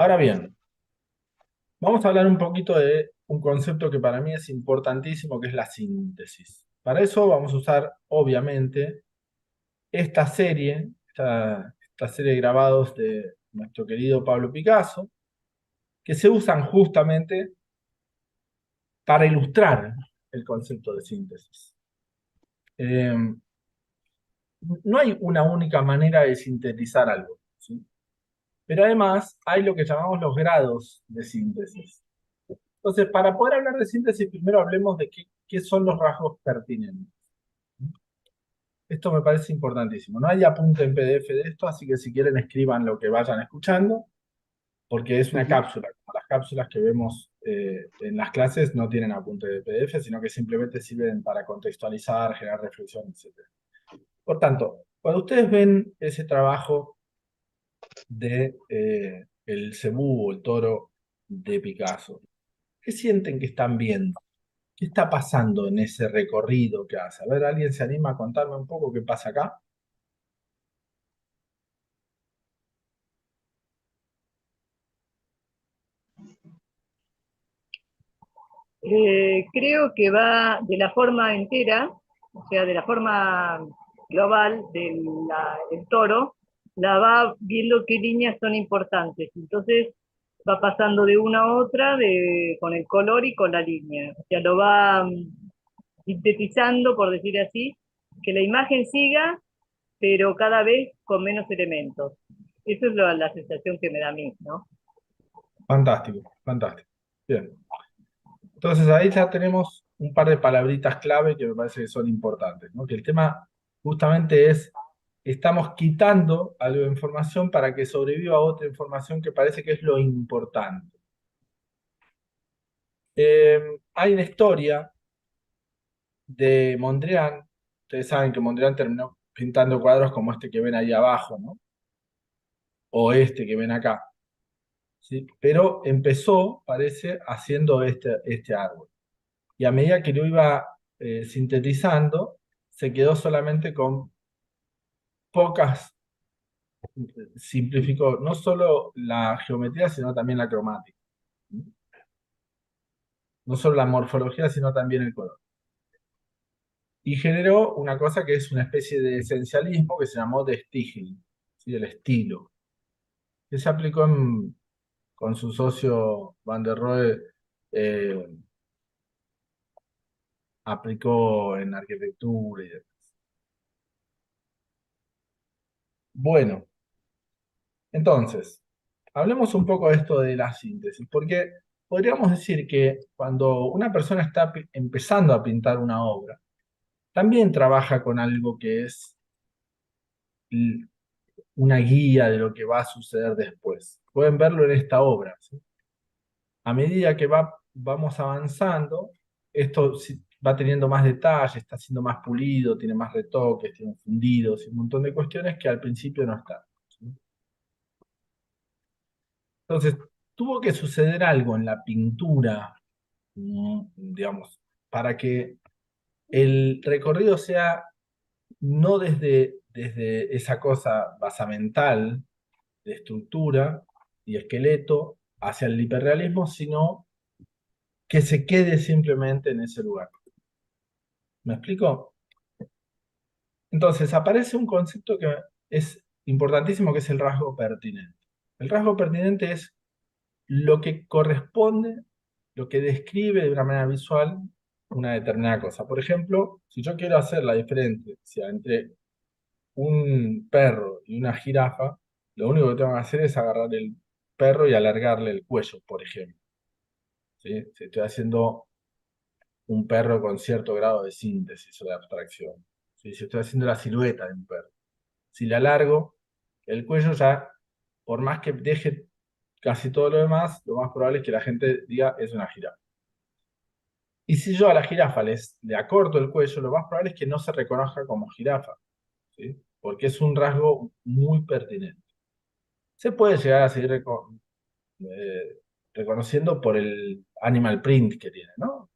Ahora bien, vamos a hablar un poquito de un concepto que para mí es importantísimo, que es la síntesis. Para eso vamos a usar, obviamente, esta serie de grabados de nuestro querido Pablo Picasso, que se usan justamente para ilustrar el concepto de síntesis. Eh, no hay una única manera de sintetizar algo, ¿sí? Pero además hay lo que llamamos los grados de síntesis. Entonces, para poder hablar de síntesis, primero hablemos de qué son los rasgos pertinentes. Esto me parece importantísimo. No hay apunte en PDF de esto, así que si quieren escriban lo que vayan escuchando, porque es una Ujú. cápsula. Como las cápsulas que vemos en las clases no tienen apunte de PDF, sino que simplemente sirven para contextualizar, generar reflexión, etc. Por tanto, cuando ustedes ven ese trabajo de el cebú o el toro de Picasso, ¿qué sienten que están viendo? ¿Qué está pasando en ese recorrido que hace? A ver, ¿alguien se anima a contarme un poco qué pasa acá? Creo que va de la forma entera, o sea, de la forma global del toro, la va viendo qué líneas son importantes. Entonces va pasando de una a otra con el color y con la línea. O sea, lo va sintetizando, por decir así, que la imagen siga, pero cada vez con menos elementos. Esa es la sensación que me da a mí, ¿no? Fantástico, fantástico. Bien. Entonces ahí ya tenemos un par de palabritas clave que me parece que son importantes, ¿no? Que el tema justamente es, estamos quitando algo de información para que sobreviva otra información que parece que es lo importante. Hay una historia de Mondrian. Ustedes saben que Mondrian terminó pintando cuadros como este que ven ahí abajo, ¿no? O este que ven acá, ¿sí? Pero empezó, parece, haciendo este árbol. Y a medida que lo iba sintetizando, se quedó solamente con pocas, simplificó no solo la geometría, sino también la cromática. No solo la morfología, sino también el color. Y generó una cosa que es una especie de esencialismo que se llamó de Stigl, ¿sí? El estilo, que se aplicó con su socio Van der Rohe, eh, aplicó en arquitectura y demás. Bueno, entonces, hablemos un poco de esto de la síntesis, porque podríamos decir que cuando una persona está empezando a pintar una obra, también trabaja con algo que es l- una guía de lo que va a suceder después. Pueden verlo en esta obra, ¿sí? A medida que vamos avanzando, esto va teniendo más detalle, está siendo más pulido, tiene más retoques, tiene fundidos y un montón de cuestiones que al principio no están, ¿sí? Entonces, tuvo que suceder algo en la pintura, digamos, para que el recorrido sea no desde esa cosa basamental de estructura y esqueleto hacia el hiperrealismo, sino que se quede simplemente en ese lugar. ¿Me explico? Entonces, aparece un concepto que es importantísimo, que es el rasgo pertinente. El rasgo pertinente es lo que corresponde, lo que describe de una manera visual una determinada cosa. Por ejemplo, si yo quiero hacer la diferencia entre un perro y una jirafa, lo único que tengo que hacer es agarrar el perro y alargarle el cuello, por ejemplo, ¿sí? Si estoy haciendo un perro con cierto grado de síntesis o de abstracción, ¿sí? Si estoy haciendo la silueta de un perro. Si le alargo el cuello ya, por más que deje casi todo lo demás, lo más probable es que la gente diga es una jirafa. Y si yo a la jirafa le acorto el cuello, lo más probable es que no se reconozca como jirafa, ¿sí? Porque es un rasgo muy pertinente. Se puede llegar a seguir eh, reconociendo por el animal print que tiene, ¿no?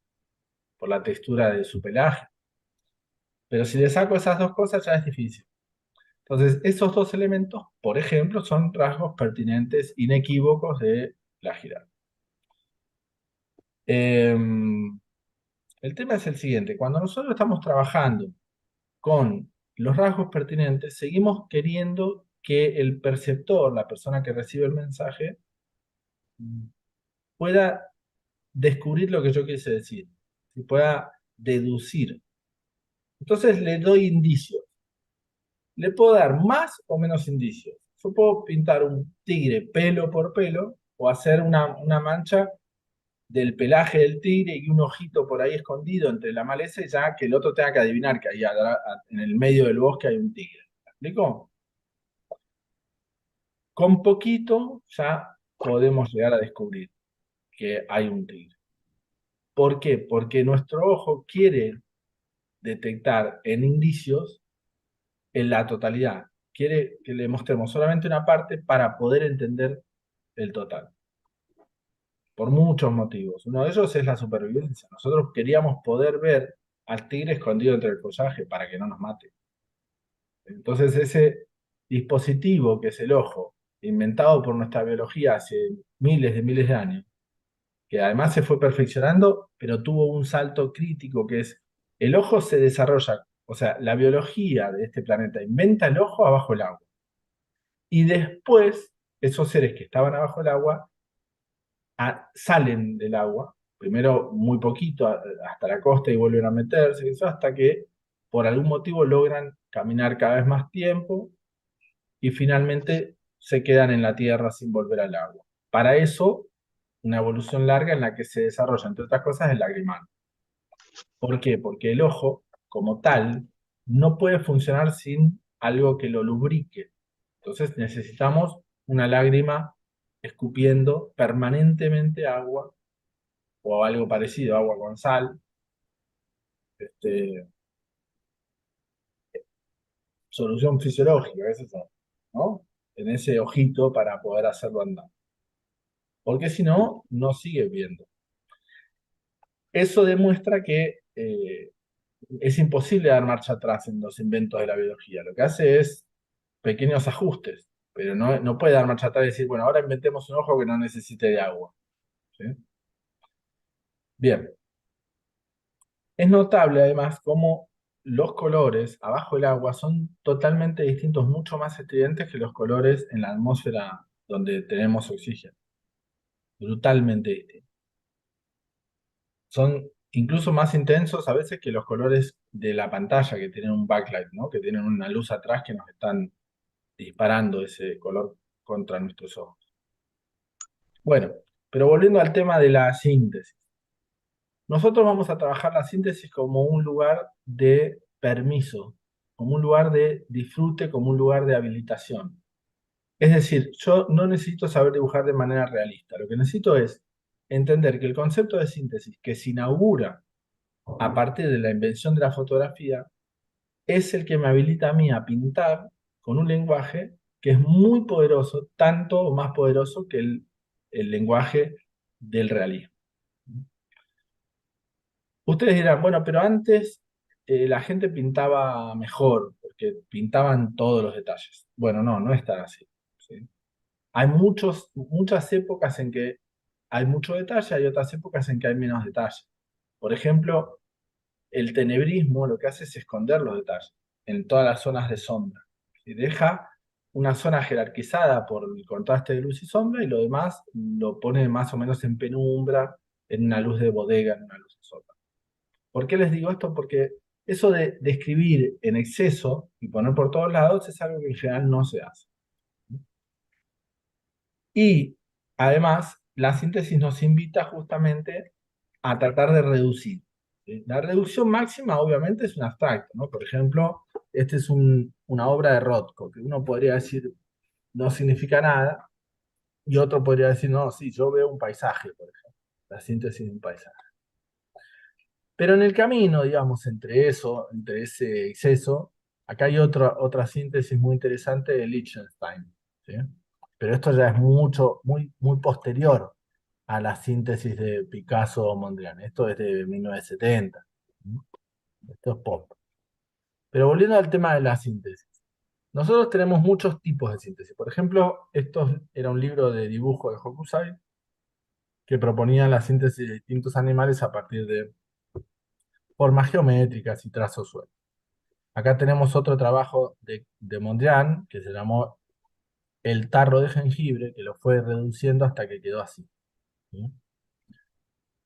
Por la textura de su pelaje. Pero si le saco esas dos cosas ya es difícil. Entonces, esos dos elementos, por ejemplo, son rasgos pertinentes, inequívocos de la jirafa. El tema es el siguiente, cuando nosotros estamos trabajando con los rasgos pertinentes, seguimos queriendo que el perceptor, la persona que recibe el mensaje, pueda descubrir lo que yo quise decir, y pueda deducir. Entonces le doy indicios. Le puedo dar más o menos indicios. Yo puedo pintar un tigre pelo por pelo o hacer una mancha del pelaje del tigre y un ojito por ahí escondido entre la maleza y ya que el otro tenga que adivinar que ahí en el medio del bosque hay un tigre. ¿Me explico? Con poquito ya podemos llegar a descubrir que hay un tigre. ¿Por qué? Porque nuestro ojo quiere detectar en indicios en la totalidad. Quiere que le mostremos solamente una parte para poder entender el total. Por muchos motivos. Uno de ellos es la supervivencia. Nosotros queríamos poder ver al tigre escondido entre el follaje para que no nos mate. Entonces ese dispositivo que es el ojo, inventado por nuestra biología hace miles de años, que además se fue perfeccionando, pero tuvo un salto crítico que es, el ojo se desarrolla, o sea, la biología de este planeta inventa el ojo abajo el agua. Y después, esos seres que estaban abajo el agua salen del agua, primero muy poquito hasta la costa y vuelven a meterse, eso hasta que por algún motivo logran caminar cada vez más tiempo y finalmente se quedan en la tierra sin volver al agua. Para eso, una evolución larga en la que se desarrolla, entre otras cosas, el lagrimal. ¿Por qué? Porque el ojo, como tal, no puede funcionar sin algo que lo lubrique. Entonces necesitamos una lágrima escupiendo permanentemente agua o algo parecido, agua con sal, este, solución fisiológica, es eso, ¿no? En ese ojito para poder hacerlo andar. Porque si no, no sigue viendo. Eso demuestra que es imposible dar marcha atrás en los inventos de la biología. Lo que hace es pequeños ajustes, pero no puede dar marcha atrás y decir, bueno, ahora inventemos un ojo que no necesite de agua. ¿Sí? Bien, es notable además cómo los colores abajo del agua son totalmente distintos, mucho más estridentes que los colores en la atmósfera donde tenemos oxígeno. Brutalmente distintos. Son incluso más intensos a veces que los colores de la pantalla que tienen un backlight, ¿no? Que tienen una luz atrás que nos están disparando ese color contra nuestros ojos. Bueno, pero volviendo al tema de la síntesis. Nosotros vamos a trabajar la síntesis como un lugar de permiso, como un lugar de disfrute, como un lugar de habilitación. Es decir, yo no necesito saber dibujar de manera realista. Lo que necesito es entender que el concepto de síntesis que se inaugura a partir de la invención de la fotografía es el que me habilita a mí a pintar con un lenguaje que es muy poderoso, tanto o más poderoso que el lenguaje del realismo. Ustedes dirán, bueno, pero antes la gente pintaba mejor, porque pintaban todos los detalles. Bueno, no es tan así. ¿Sí? Hay muchas épocas en que hay mucho detalle, hay otras épocas en que hay menos detalle. Por ejemplo, el tenebrismo lo que hace es esconder los detalles en todas las zonas de sombra. Y deja una zona jerarquizada por el contraste de luz y sombra y lo demás lo pone más o menos en penumbra, en una luz de bodega, en una luz de sombra. ¿Por qué les digo esto? Porque eso de escribir en exceso y poner por todos lados es algo que en general no se hace. Y además, la síntesis nos invita justamente a tratar de reducir. ¿Sí? La reducción máxima, obviamente, es un abstracto, ¿no? Por ejemplo, esta es una obra de Rothko, que uno podría decir no significa nada, y otro podría decir, no, sí, yo veo un paisaje, por ejemplo, la síntesis de un paisaje. Pero en el camino, digamos, entre eso, entre ese exceso, acá hay otra síntesis muy interesante de Liechtenstein, ¿sí? Pero esto ya es muy posterior a la síntesis de Picasso o Mondrian. Esto es de 1970. ¿Sí? Esto es pop. Pero volviendo al tema de la síntesis. Nosotros tenemos muchos tipos de síntesis. Por ejemplo, esto era un libro de dibujo de Hokusai que proponía la síntesis de distintos animales a partir de formas geométricas y trazos sueltos. Acá tenemos otro trabajo de Mondrian que se llamó El tarro de jengibre, que lo fue reduciendo hasta que quedó así. ¿Sí?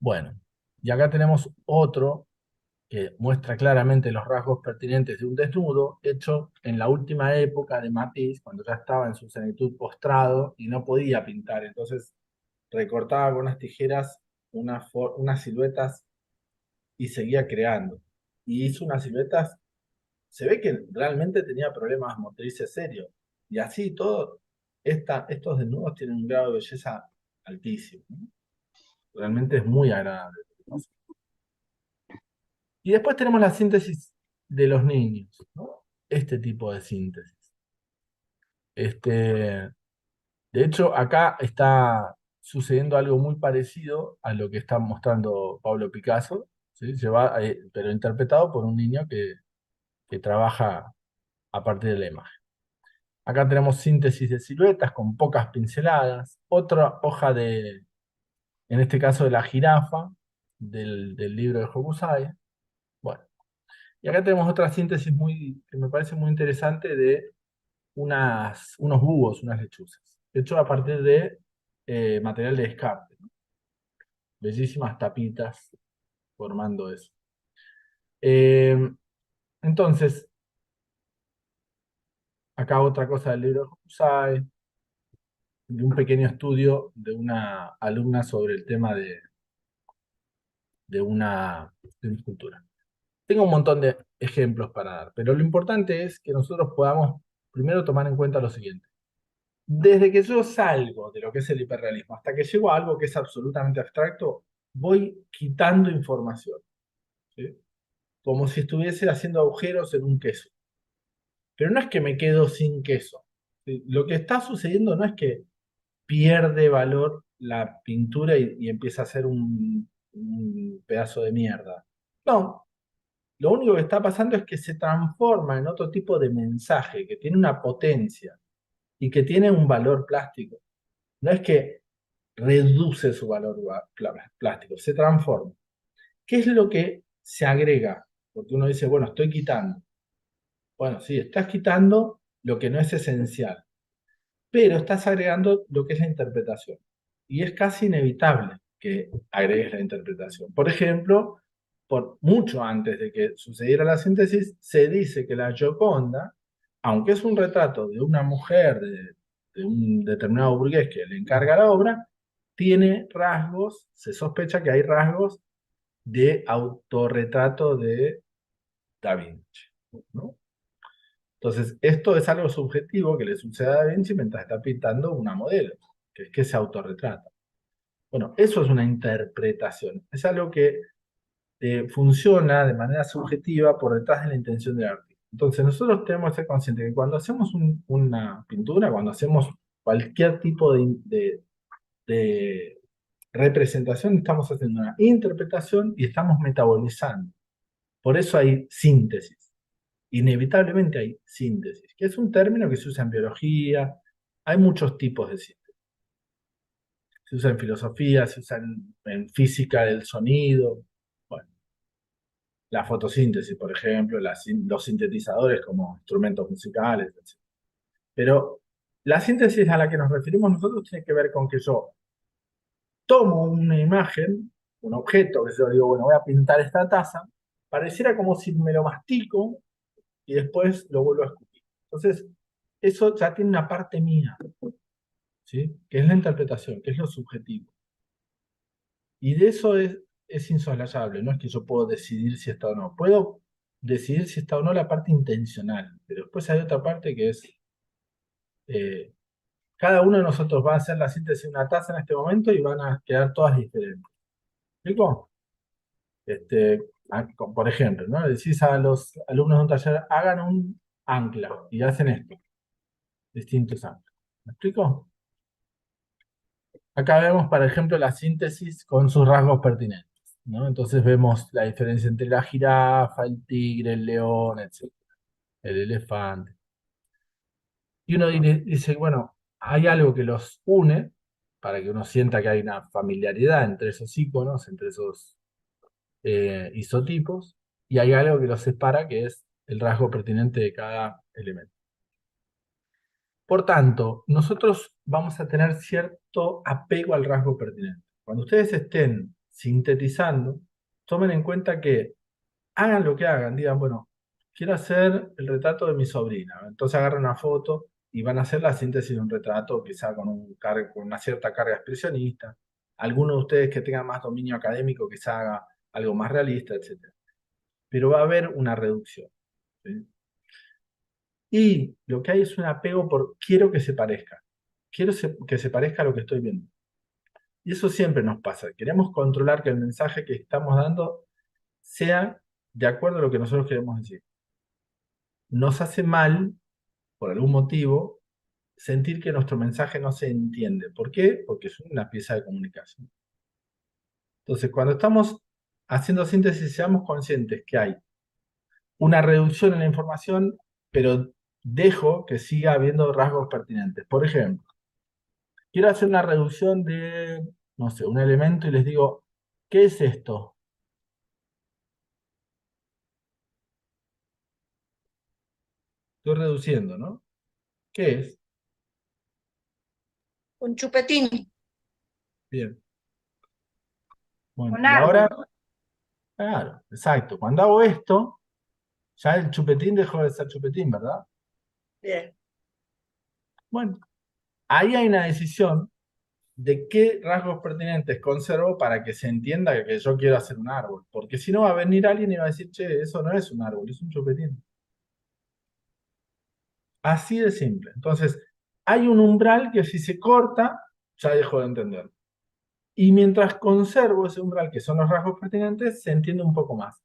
Bueno, y acá tenemos otro que muestra claramente los rasgos pertinentes de un desnudo hecho en la última época de Matisse, cuando ya estaba en su senitud postrado y no podía pintar. Entonces recortaba con unas tijeras unas siluetas y seguía creando. Y hizo unas siluetas, se ve que realmente tenía problemas motrices serios. Y así todo, estos desnudos tienen un grado de belleza altísimo, ¿no? Realmente es muy agradable. Y después tenemos la síntesis de los niños, ¿no? Este tipo de síntesis. Este, de hecho, acá está sucediendo algo muy parecido a lo que está mostrando Pablo Picasso, ¿sí? Pero interpretado por un niño que trabaja a partir de la imagen. Acá tenemos síntesis de siluetas con pocas pinceladas, otra hoja en este caso de la jirafa, del libro de Hokusai. Bueno, y acá tenemos otra síntesis que me parece muy interesante de unos búhos, unas lechuzas, hecho a partir de material de descarte, ¿no? Bellísimas tapitas formando eso. Eh, entonces, acá otra cosa del libro de Hokusai, de un pequeño estudio de una alumna sobre el tema de una escultura. Tengo un montón de ejemplos para dar, pero lo importante es que nosotros podamos primero tomar en cuenta lo siguiente. Desde que yo salgo de lo que es el hiperrealismo hasta que llego a algo que es absolutamente abstracto, voy quitando información, ¿sí? Como si estuviese haciendo agujeros en un queso. Pero no es que me quedo sin queso, ¿sí? Lo que está sucediendo no es que pierde valor la pintura y empieza a ser un pedazo de mierda. No, lo único que está pasando es que se transforma en otro tipo de mensaje que tiene una potencia y que tiene un valor plástico. No es que reduce su valor plástico, se transforma. ¿Qué es lo que se agrega? Porque uno dice, bueno, estoy quitando. Bueno, sí, estás quitando lo que no es esencial, pero estás agregando lo que es la interpretación. Y es casi inevitable que agregues la interpretación. Por ejemplo, por mucho antes de que sucediera la síntesis, se dice que la Gioconda, aunque es un retrato de una mujer de un determinado burgués que le encarga la obra, tiene rasgos, se sospecha que hay rasgos de autorretrato de Da Vinci, ¿no? Entonces, esto es algo subjetivo que le sucede a Da Vinci mientras está pintando una modelo, que es que se autorretrata. Bueno, eso es una interpretación, es algo que funciona de manera subjetiva por detrás de la intención del artista. Entonces, nosotros tenemos que ser conscientes que cuando hacemos una pintura, cuando hacemos cualquier tipo de representación, estamos haciendo una interpretación y estamos metabolizando. Por eso hay síntesis. Inevitablemente hay síntesis, que es un término que se usa en biología. Hay muchos tipos de síntesis. Se usa en filosofía, se usa en física del sonido. Bueno, la fotosíntesis, por ejemplo, los sintetizadores como instrumentos musicales, etc. Pero la síntesis a la que nos referimos nosotros tiene que ver con que yo tomo una imagen, un objeto, que yo digo, bueno, voy a pintar esta taza, pareciera como si me lo mastico y después lo vuelvo a escupir. Entonces, eso ya tiene una parte mía, ¿sí? Que es la interpretación, que es lo subjetivo. Y de eso es insoslayable, no es que yo puedo decidir si está o no. Puedo decidir si está o no la parte intencional, pero después hay otra parte que es, eh, cada uno de nosotros va a hacer la síntesis de una taza en este momento y van a quedar todas diferentes. ¿Me explico? Por ejemplo, ¿no? Le decís a los alumnos de un taller, hagan un ancla y hacen esto, distintos anclas. ¿Me explico? Acá vemos, por ejemplo, la síntesis con sus rasgos pertinentes, ¿no? Entonces vemos la diferencia entre la jirafa, el tigre, el león, etc., el elefante. Y uno dice, bueno, hay algo que los une para que uno sienta que hay una familiaridad entre esos iconos, entre esos isotipos, y hay algo que los separa, que es el rasgo pertinente de cada elemento. Por tanto, nosotros vamos a tener cierto apego al rasgo pertinente. Cuando ustedes estén sintetizando, tomen en cuenta que hagan lo que hagan, digan, bueno, quiero hacer el retrato de mi sobrina. Entonces agarran una foto y van a hacer la síntesis de un retrato, quizá con una cierta carga expresionista. Alguno de ustedes que tenga más dominio académico, quizá haga algo más realista, etc. Pero va a haber una reducción. ¿Sí? Y lo que hay es un apego por quiero que se parezca. Que se parezca a lo que estoy viendo. Y eso siempre nos pasa. Queremos controlar que el mensaje que estamos dando sea de acuerdo a lo que nosotros queremos decir. Nos hace mal, por algún motivo, sentir que nuestro mensaje no se entiende. ¿Por qué? Porque es una pieza de comunicación. Entonces, cuando estamos haciendo síntesis, seamos conscientes que hay una reducción en la información, pero dejo que siga habiendo rasgos pertinentes. Por ejemplo, quiero hacer una reducción de, no sé, un elemento y les digo, ¿qué es esto? Estoy reduciendo, ¿no? ¿Qué es? Un chupetín, Bien. Bueno, un y ahora, árbol. claro, exacto. Cuando hago esto, ya el chupetín dejó de ser chupetín, ¿verdad? Bien. Bueno, ahí hay una decisión de qué rasgos pertinentes conservo para que se entienda que yo quiero hacer un árbol. Porque si no va a venir alguien y va a decir, che, eso no es un árbol, es un chupetín. Así de simple. Entonces, hay un umbral que si se corta, ya dejo de entender. Y mientras conservo ese umbral, que son los rasgos pertinentes, se entiende un poco más.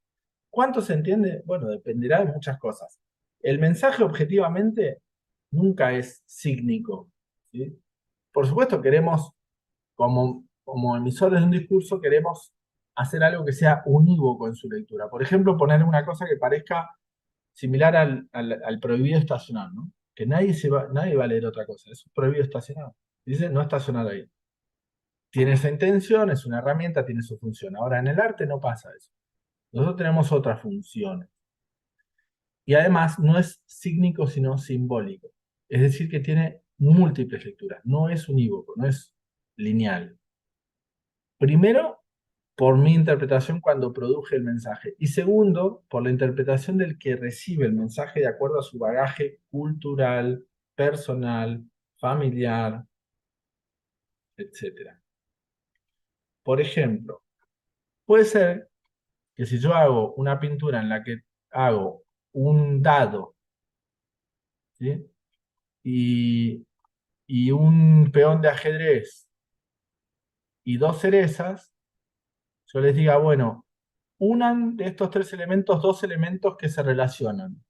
¿Cuánto se entiende? Bueno, dependerá de muchas cosas. El mensaje objetivamente nunca es sígnico, ¿sí? Por supuesto, queremos, como emisores de un discurso, queremos hacer algo que sea unívoco en su lectura. Por ejemplo, poner una cosa que parezca similar al prohibido estacionar, ¿no? Que nadie va a leer otra cosa. Es prohibido estacionar. Dice no estacionar ahí. Tiene esa intención, es una herramienta, tiene su función. Ahora, en el arte no pasa eso. Nosotros tenemos otras funciones. Y además no es sígnico, sino simbólico. Es decir, que tiene múltiples lecturas. No es unívoco, no es lineal. Primero, por mi interpretación cuando produje el mensaje. Y segundo, por la interpretación del que recibe el mensaje de acuerdo a su bagaje cultural, personal, familiar, etc. Por ejemplo, puede ser que si yo hago una pintura en la que hago un dado, ¿sí? y, y un peón de ajedrez y dos cerezas, yo les diga, bueno, unan de estos tres elementos dos elementos que se relacionan.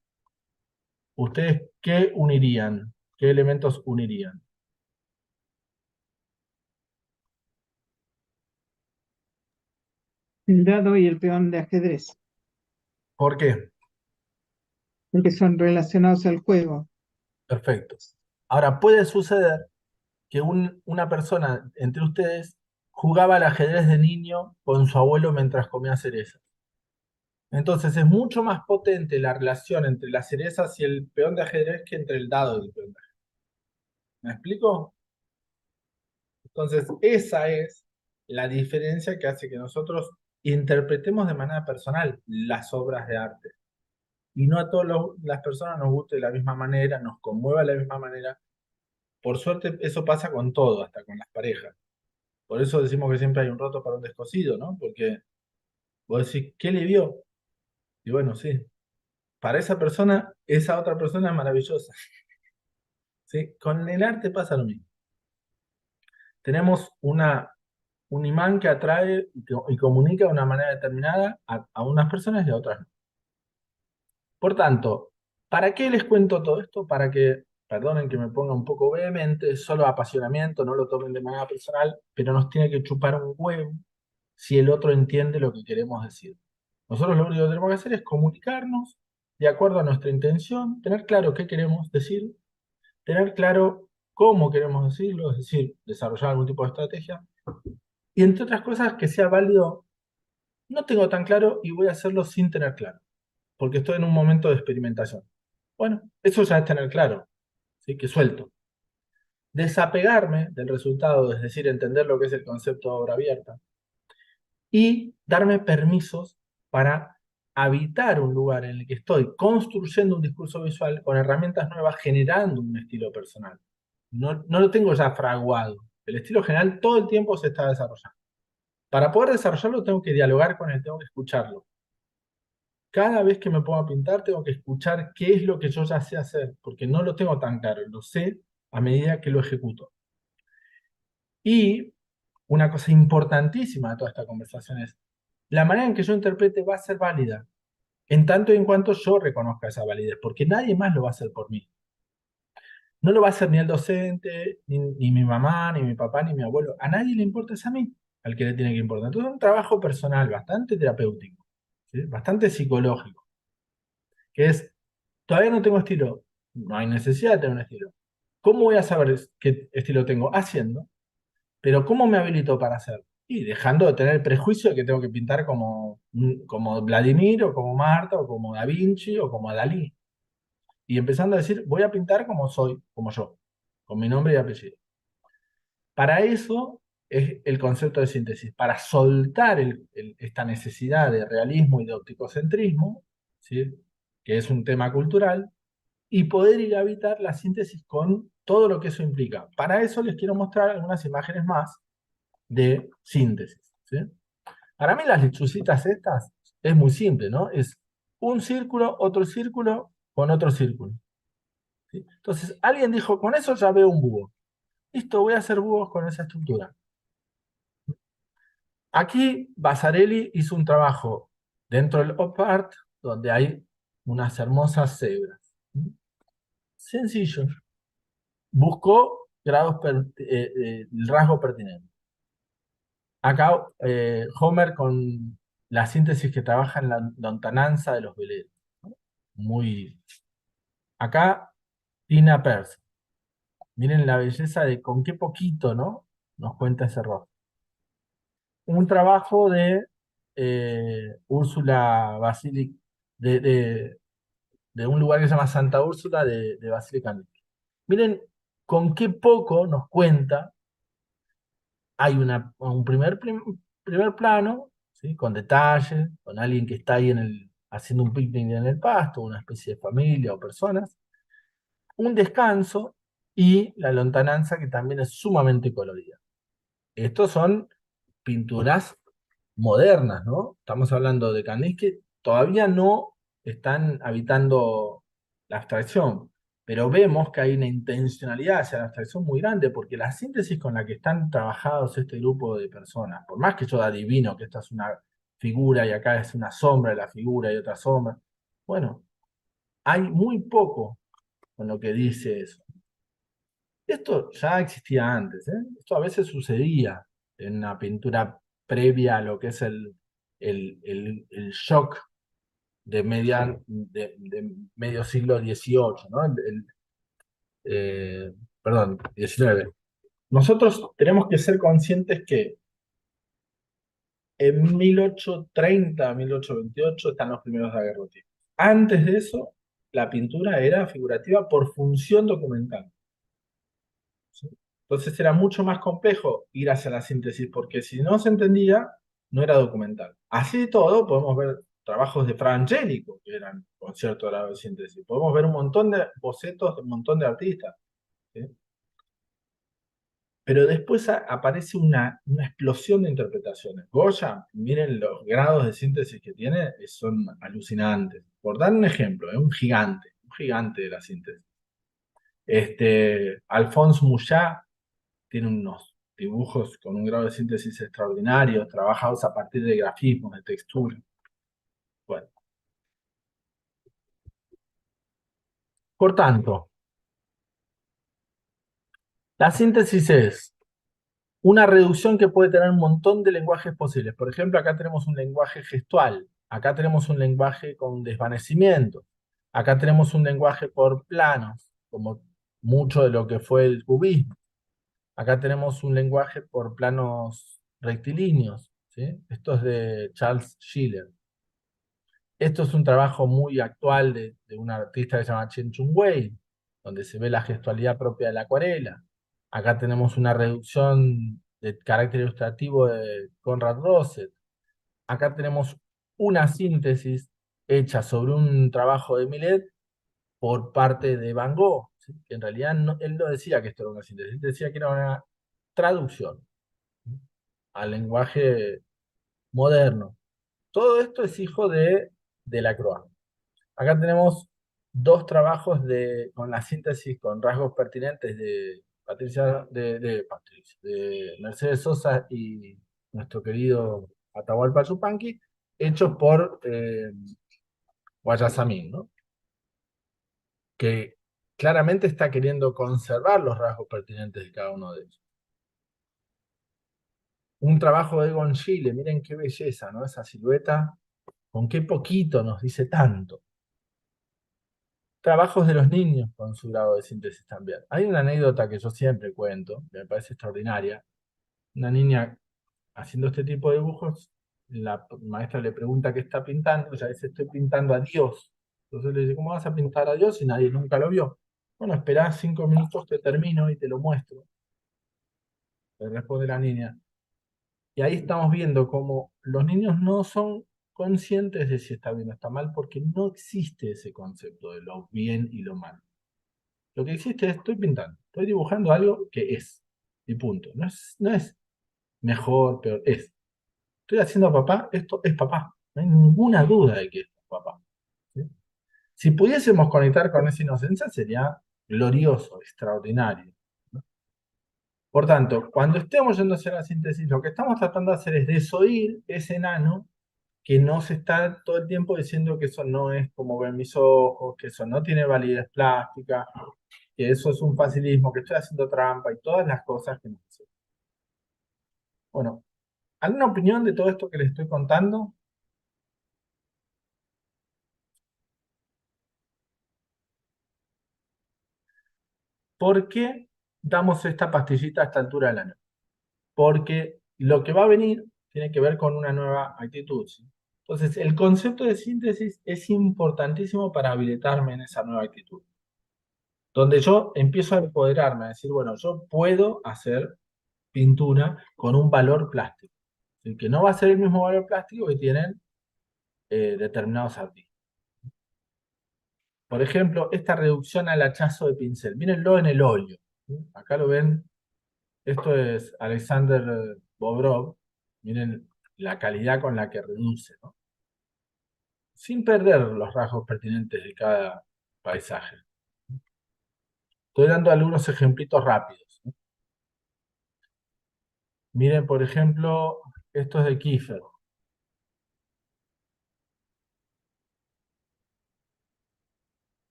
¿Ustedes qué unirían? ¿Qué elementos unirían? El dado y el peón de ajedrez, ¿Por qué? porque son relacionados al juego. Perfecto. Ahora, puede suceder que una persona entre ustedes jugaba al ajedrez de niño con su abuelo mientras comía cerezas. Entonces es mucho más potente la relación entre las cerezas y el peón de ajedrez que entre el dado y el peón de ajedrez. ¿Me explico? Entonces, esa es la diferencia que hace que nosotros interpretemos de manera personal las obras de arte. Y no a todas las personas nos guste de la misma manera, nos conmueva de la misma manera. Por suerte, eso pasa con todo, hasta con las parejas. Por eso decimos que siempre hay un roto para un descosido, ¿no? Porque vos decís, ¿qué le vio? Y bueno, sí, para esa persona, esa otra persona es maravillosa. ¿Sí? Con el arte pasa lo mismo. Tenemos un imán que atrae y comunica de una manera determinada a unas personas y a otras no. Por tanto, ¿para qué les cuento todo esto? Para que, perdonen que me ponga un poco vehemente, es solo apasionamiento, no lo tomen de manera personal, pero nos tiene que chupar un huevo si el otro entiende lo que queremos decir. Nosotros lo único que tenemos que hacer es comunicarnos de acuerdo a nuestra intención, tener claro qué queremos decir, tener claro cómo queremos decirlo, es decir, desarrollar algún tipo de estrategia, y entre otras cosas que sea válido, no tengo tan claro y voy a hacerlo sin tener claro, porque estoy en un momento de experimentación. Bueno, eso ya es tener claro, ¿sí? Que suelto. Desapegarme del resultado, es decir, entender lo que es el concepto de obra abierta, y darme permisos para habitar un lugar en el que estoy construyendo un discurso visual con herramientas nuevas, generando un estilo personal. No lo tengo ya fraguado. El estilo general todo el tiempo se está desarrollando. Para poder desarrollarlo tengo que dialogar con él, tengo que escucharlo. Cada vez que me pongo a pintar tengo que escuchar qué es lo que yo ya sé hacer, porque no lo tengo tan claro, lo sé a medida que lo ejecuto. Y una cosa importantísima de toda esta conversación es, la manera en que yo interprete va a ser válida, en tanto y en cuanto yo reconozca esa validez, porque nadie más lo va a hacer por mí. No lo va a hacer ni el docente, ni mi mamá, ni mi papá, ni mi abuelo. A nadie le importa, es a mí al que le tiene que importar. Entonces es un trabajo personal bastante terapéutico, ¿sí? Bastante psicológico, que es, todavía no tengo estilo, no hay necesidad de tener un estilo. ¿Cómo voy a saber qué estilo tengo? Haciendo. Pero ¿cómo me habilito para hacerlo? Y dejando de tener el prejuicio de que tengo que pintar como Vladimir, o como Marta, o como Da Vinci, o como Dalí. Y empezando a decir, voy a pintar como soy, como yo, con mi nombre y apellido. Para eso es el concepto de síntesis, para soltar esta necesidad de realismo y de opticocentrismo, ¿sí? Que es un tema cultural, y poder ir a habitar la síntesis con todo lo que eso implica. Para eso les quiero mostrar algunas imágenes más de síntesis, ¿sí? Para mí las lechucitas estas es muy simple, ¿no? Es un círculo con otro círculo, ¿sí? Entonces, alguien dijo, con eso ya veo un búho. Listo, voy a hacer búhos con esa estructura. Aquí Vasarely hizo un trabajo dentro del op art donde hay unas hermosas cebras. Sencillo. Buscó el rasgo pertinente. Acá Homer con la síntesis que trabaja en la lontananza de los veleros. Muy. Acá Tina Percy. Miren la belleza de con qué poquito, ¿no? Nos cuenta ese rostro. Un trabajo de Úrsula Basilic, de un lugar que se llama Santa Úrsula de Basilic. Miren con qué poco nos cuenta. Hay un primer plano, ¿sí? Con detalles, con alguien que está ahí haciendo un picnic en el pasto, una especie de familia o personas, un descanso y la lontananza que también es sumamente colorida. Estos son pinturas modernas, ¿no? Estamos hablando de Kandinsky que todavía no están habitando la abstracción, pero vemos que hay una intencionalidad hacia la abstracción muy grande, porque la síntesis con la que están trabajados este grupo de personas, por más que yo adivino que esta es una figura y acá es una sombra de la figura y otra sombra, bueno, hay muy poco con lo que dice eso. Esto ya existía antes, ¿eh? Esto a veces sucedía en una pintura previa a lo que es el shock de medio siglo XVIII, ¿no? Perdón, XIX. Nosotros tenemos que ser conscientes que en 1830, 1828 están los primeros daguerrotipos. Antes de eso, la pintura era figurativa por función documental, ¿sí? Entonces era mucho más complejo ir hacia la síntesis, porque si no se entendía, no era documental. Así de todo, podemos ver trabajos de Fra Angelico, que eran con cierto grado de síntesis. Podemos ver un montón de bocetos de un montón de artistas, ¿sí? Pero después aparece una explosión de interpretaciones. Goya, miren los grados de síntesis que tiene, son alucinantes. Por dar un ejemplo, es un gigante de la síntesis. Alphonse Mucha tiene unos dibujos con un grado de síntesis extraordinario, trabajados a partir de grafismos, de textura. Bueno, por tanto, la síntesis es una reducción que puede tener un montón de lenguajes posibles. Por ejemplo, acá tenemos un lenguaje gestual, acá tenemos un lenguaje con desvanecimiento, acá tenemos un lenguaje por planos, como mucho de lo que fue el cubismo. Acá tenemos un lenguaje por planos rectilíneos, ¿sí? Esto es de Charles Schiller. Esto es un trabajo muy actual de un artista que se llama Chen Chun Wei, donde se ve la gestualidad propia de la acuarela. Acá tenemos una reducción de carácter ilustrativo de Conrad Rosset. Acá tenemos una síntesis hecha sobre un trabajo de Millet por parte de Van Gogh, ¿sí? Que en realidad él no decía que esto era una síntesis, él decía que era una traducción, ¿sí?, al lenguaje moderno. Todo esto es hijo de Delacroix. Acá tenemos dos trabajos con la síntesis con rasgos pertinentes de de Mercedes Sosa y nuestro querido Atahualpa Yupanqui, hechos por Guayasamín, ¿no? Que claramente está queriendo conservar los rasgos pertinentes de cada uno de ellos. Un trabajo de Egon Schiele, miren qué belleza, ¿no? Esa silueta, con qué poquito nos dice tanto. Trabajos de los niños con su grado de síntesis también. Hay una anécdota que yo siempre cuento, que me parece extraordinaria. Una niña haciendo este tipo de dibujos, la maestra le pregunta qué está pintando, ella dice, estoy pintando a Dios. Entonces le dice, ¿cómo vas a pintar a Dios si nadie nunca lo vio? Bueno, esperá 5 minutos, te termino y te lo muestro, le responde la niña. Y ahí estamos viendo cómo los niños no son conscientes de si está bien o está mal, porque no existe ese concepto de lo bien y lo mal. Lo que existe es, estoy pintando, estoy dibujando algo que es, y punto. No es mejor, peor, es. Estoy haciendo a papá, esto es papá. No hay ninguna duda de que esto es papá, ¿sí? Si pudiésemos conectar con esa inocencia, sería glorioso, extraordinario, ¿no? Por tanto, cuando estemos yendo hacia la síntesis, lo que estamos tratando de hacer es desoír ese enano que nos está todo el tiempo diciendo que eso no es como ven mis ojos, que eso no tiene validez plástica, que eso es un facilismo, que estoy haciendo trampa y todas las cosas que nos hacen. Bueno, ¿alguna opinión de todo esto que les estoy contando? ¿Por qué damos esta pastillita a esta altura del año? Porque lo que va a venir tiene que ver con una nueva actitud, ¿sí? Entonces, el concepto de síntesis es importantísimo para habilitarme en esa nueva actitud, donde yo empiezo a empoderarme, a decir, bueno, yo puedo hacer pintura con un valor plástico, ¿sí? Que no va a ser el mismo valor plástico que tienen determinados artistas. Por ejemplo, esta reducción al hachazo de pincel. Mírenlo en el óleo, ¿sí? Acá lo ven. Esto es Alexander Bobrov. Miren la calidad con la que reduce, ¿no? Sin perder los rasgos pertinentes de cada paisaje. Estoy dando algunos ejemplitos rápidos, ¿no? Miren, por ejemplo, esto es de Kiefer,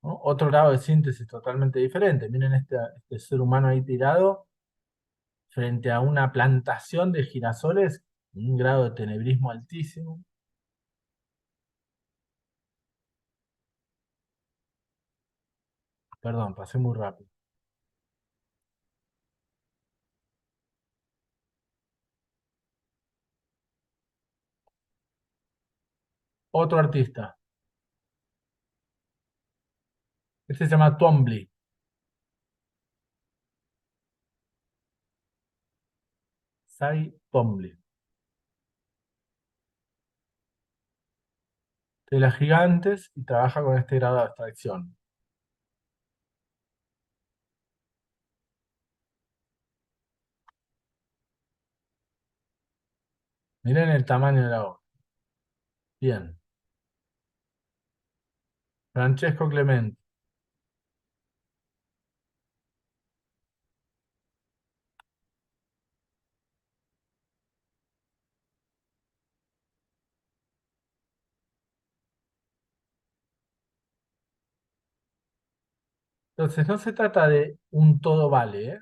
¿no? Otro grado de síntesis totalmente diferente. Miren este ser humano ahí tirado frente a una plantación de girasoles, un grado de tenebrismo altísimo. Perdón, pasé muy rápido. Otro artista. Este se llama Twombly. Cy Twombly. Telas gigantes y trabaja con este grado de abstracción. Miren el tamaño de la obra. Bien. Francesco Clemente. Entonces no se trata de un todo vale, ¿eh?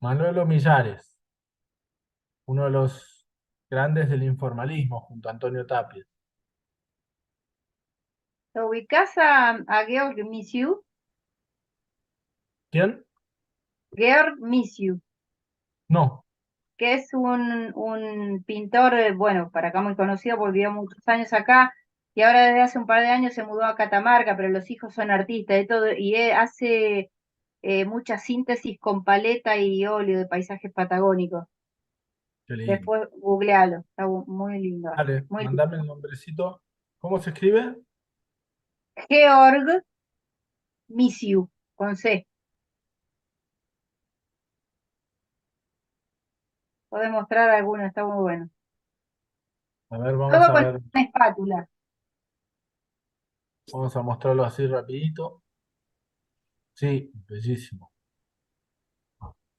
Manuel Millares, uno de los grandes del informalismo, junto a Antonio Tapia. ¿Lo ubicás a Georg Misiu? ¿Quién? Georg Misiu, No. que es un pintor, bueno, para acá muy conocido, porque vivió muchos años acá, y ahora desde hace un par de años se mudó a Catamarca, pero los hijos son artistas y todo, y hace mucha síntesis con paleta y óleo de paisajes patagónicos. Qué lindo. Después googlealo, está muy lindo. Dale, Muy mandame el nombrecito. ¿Cómo se escribe? Georg Misiu, con C. Podés mostrar alguno, está muy bueno. A ver, vamos Todo a con ver. una espátula. Vamos a mostrarlo así rapidito. Sí, bellísimo.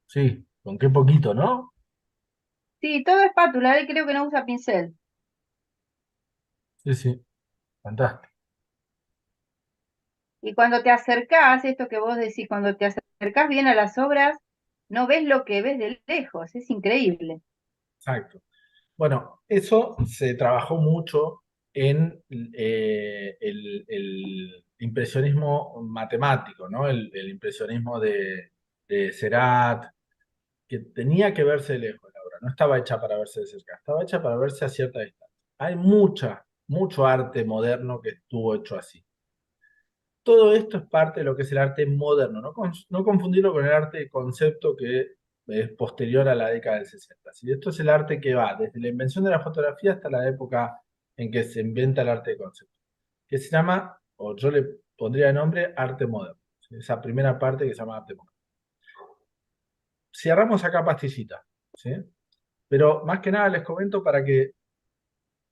Sí, con qué poquito, ¿no? Sí, todo espátula, él creo que no usa pincel. Sí, sí, fantástico. Y cuando te acercás, esto que vos decís, cuando te acercás bien a las obras, no ves lo que ves de lejos, es increíble. Exacto. Bueno, eso se trabajó mucho en el impresionismo matemático, ¿no? El impresionismo de Seurat, que tenía que verse de lejos la obra, no estaba hecha para verse de cerca, estaba hecha para verse a cierta distancia. Hay mucho arte moderno que estuvo hecho así. Todo esto es parte de lo que es el arte moderno, no confundirlo con el arte de concepto que es posterior a la década del 60. ¿Sí? Esto es el arte que va desde la invención de la fotografía hasta la época en que se inventa el arte de concepto, que se llama, o yo le pondría de nombre, arte moderno. ¿Sí? Esa primera parte que se llama arte moderno. Cerramos acá pastillita, ¿sí? Pero más que nada les comento para que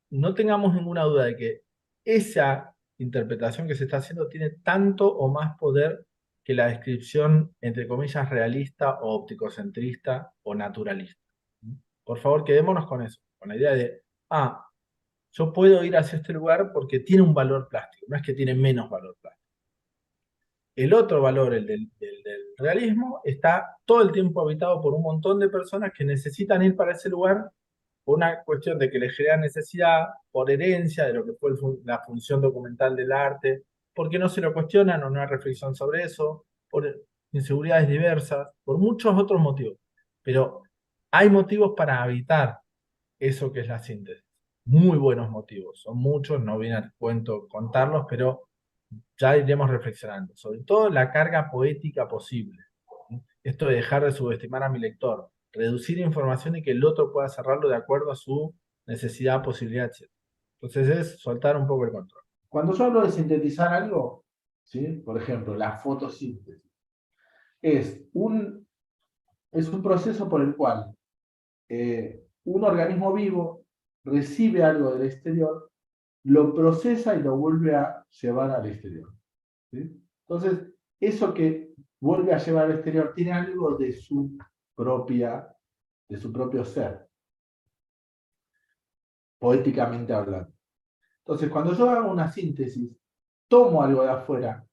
no tengamos ninguna duda de que esa interpretación que se está haciendo tiene tanto o más poder que la descripción, entre comillas, realista o opticocentrista o naturalista. Por favor, quedémonos con eso, con la idea de, yo puedo ir hacia este lugar porque tiene un valor plástico, no es que tiene menos valor plástico. El otro valor, el del realismo, está todo el tiempo habitado por un montón de personas que necesitan ir para ese lugar por una cuestión de que les genera necesidad, por herencia de lo que fue la función documental del arte, porque no se lo cuestionan o no hay reflexión sobre eso, por inseguridades diversas, por muchos otros motivos. Pero hay motivos para habitar eso que es la síntesis. Muy buenos motivos, son muchos, no viene al cuento contarlos, pero ya iremos reflexionando. Sobre todo la carga poética posible. Esto de dejar de subestimar a mi lector, reducir información y que el otro pueda cerrarlo de acuerdo a su necesidad, posibilidad, etc. Entonces es soltar un poco el control. Cuando yo hablo de sintetizar algo, ¿sí? Por ejemplo, la fotosíntesis, es un proceso por el cual un organismo vivo recibe algo del exterior, lo procesa y lo vuelve a llevar al exterior. ¿Sí? Entonces, eso que vuelve a llevar al exterior tiene algo de su propio ser, poéticamente hablando. Entonces, cuando yo hago una síntesis, tomo algo de afuera,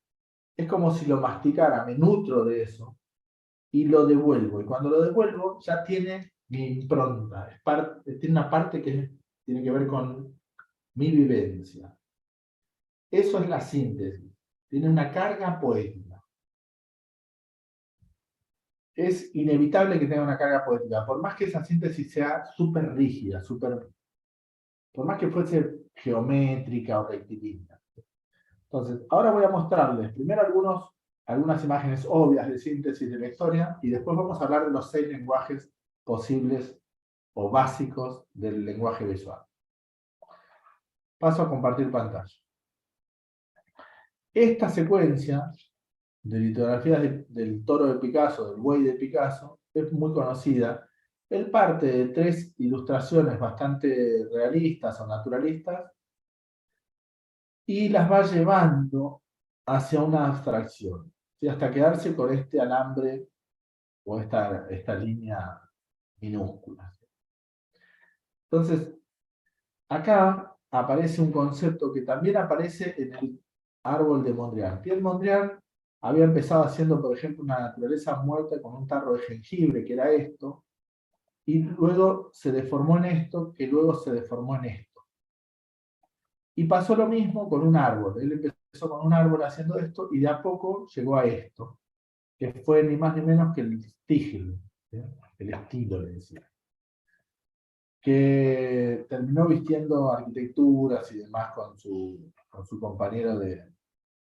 es como si lo masticara, me nutro de eso y lo devuelvo. Y cuando lo devuelvo, ya tiene mi impronta, tiene una parte que tiene que ver con mi vivencia. Eso es la síntesis, tiene una carga poética. Es inevitable que tenga una carga poética, por más que esa síntesis sea súper rígida, por más que fuese geométrica o rectilínea. Entonces, ahora voy a mostrarles primero algunas imágenes obvias de síntesis de la historia y después vamos a hablar de los 6 lenguajes posibles o básicos del lenguaje visual. Paso a compartir pantalla. Esta secuencia de litografías del toro de Picasso, del buey de Picasso, es muy conocida. Él parte de 3 ilustraciones bastante realistas o naturalistas y las va llevando hacia una abstracción, ¿sí? Hasta quedarse con este alambre o esta línea minúscula. Entonces, acá aparece un concepto que también aparece en el árbol de Mondrian. Pierre Mondrian había empezado haciendo, por ejemplo, una naturaleza muerta con un tarro de jengibre, que era esto, y luego se deformó en esto, que luego se deformó en esto. Y pasó lo mismo con un árbol. Él empezó con un árbol haciendo esto y de a poco llegó a esto. que fue ni más ni menos que el Stigl, ¿sí? El estilo, le decía, que terminó vistiendo arquitecturas y demás con su compañero